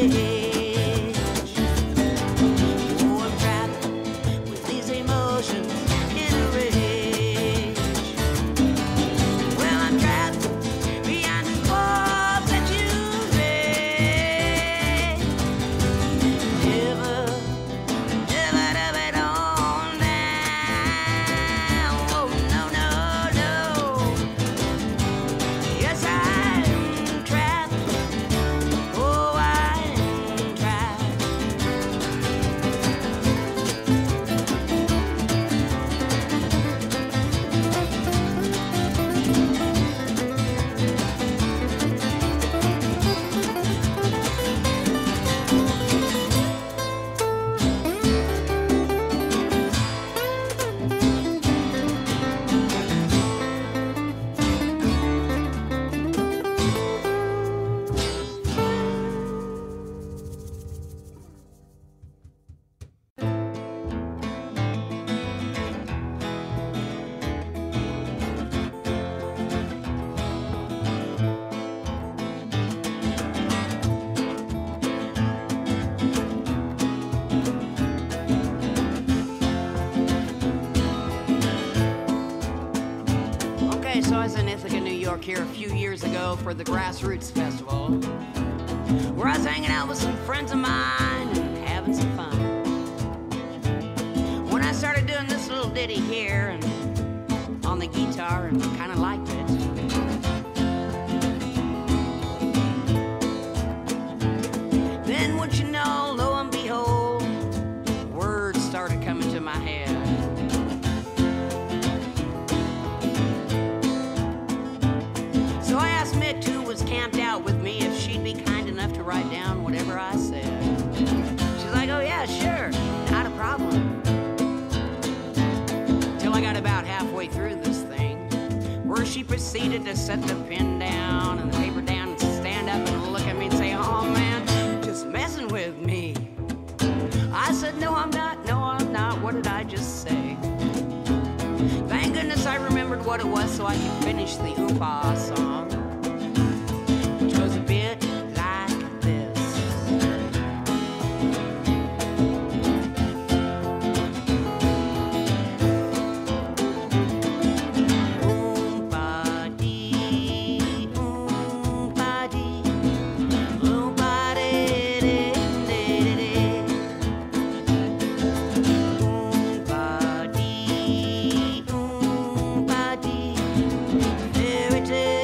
Oh, I'm trapped with these emotions in a rage. Well, I'm trapped behind the walls that you made. Never, never, never it on now. Oh, no, no, no. Yes, I'm trapped. Oh, I'm trapped. Okay, so I was in Ithaca, New York here a few years ago for the Grassroots Festival, where I was hanging out with some friends of mine and having some fun. When I started doing this little ditty here and on the guitar and kind of liked it. Then what you know, lo and behold, words started coming to my head. So I asked Mitt, who was camped out with me, if she'd be kind enough to write down whatever I said. She's like, oh yeah, sure, not a problem. Till I got about halfway through this thing, where she proceeded to set the pen down and the paper down and stand up and look at me and say, oh man, just messing with me. I said, no I'm not, what did I just say? Thank goodness I remembered what it was so I could finish the Oompa song, which goes a bit like this. Oompa-dee, oompa-dee, oompa-dee-dee-dee-dee. Oompa-dee, oompa-dee, fairy tale.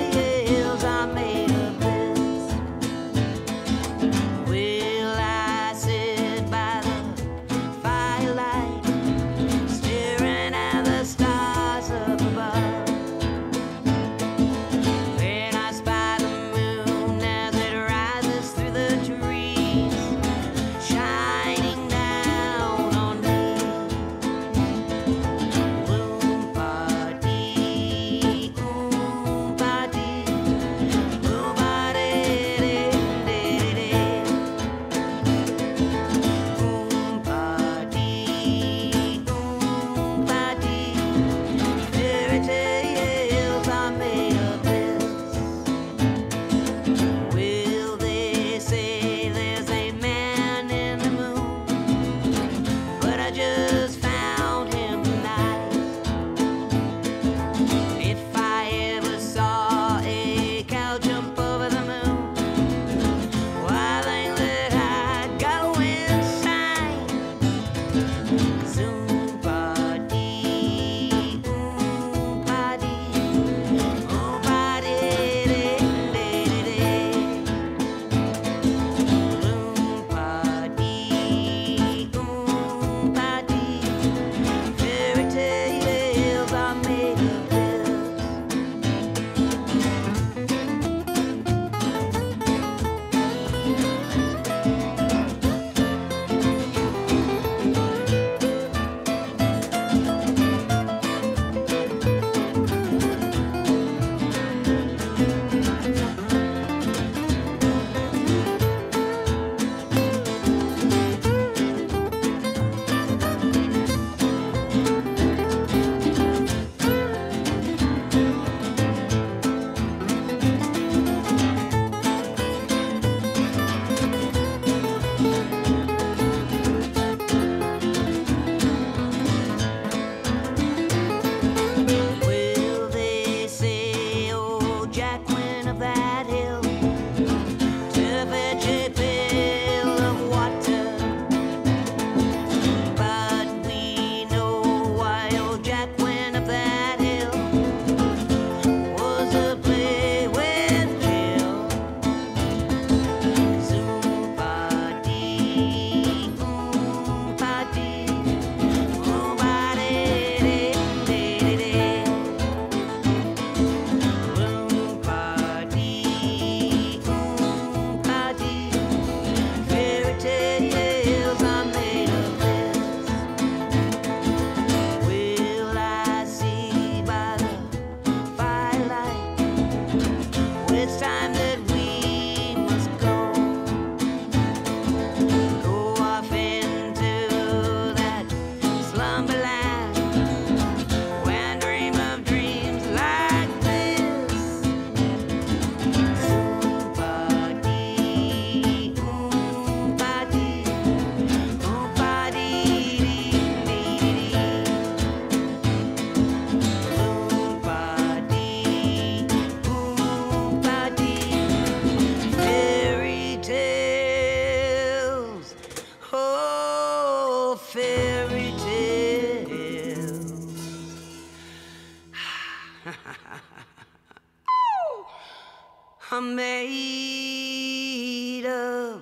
state of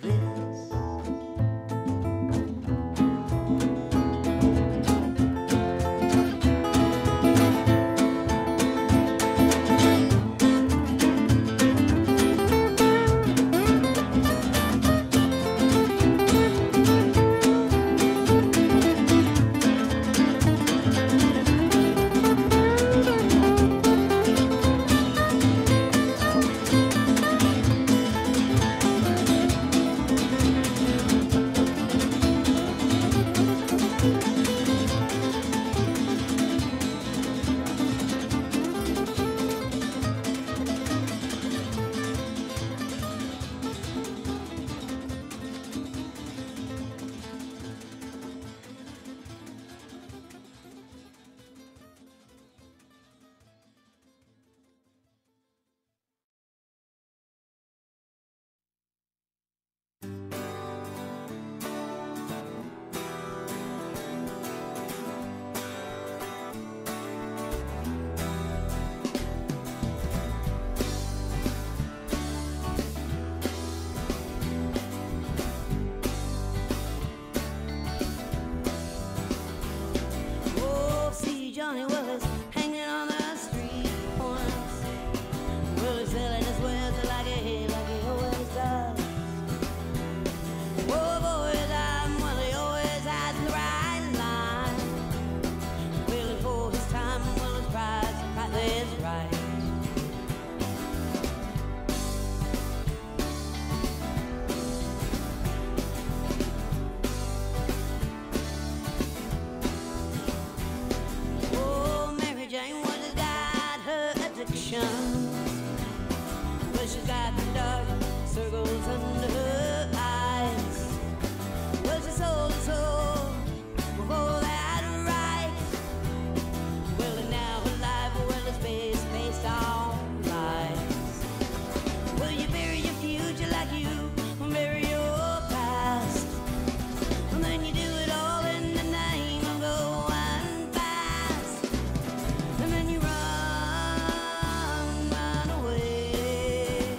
this. Johnny was hanging on the street once. Well, he's selling his wares like he always does. Oh, boys, well, he always has the right line. Waiting for his time, well, his price is right. Well, she's got the dark circles under her eyes. Well, she sold her soul before that right. Well, and now her life, well, it's based on lies. Well, you bury your future like you bury your past, and then you do it all in the name of going fast, and then you run away.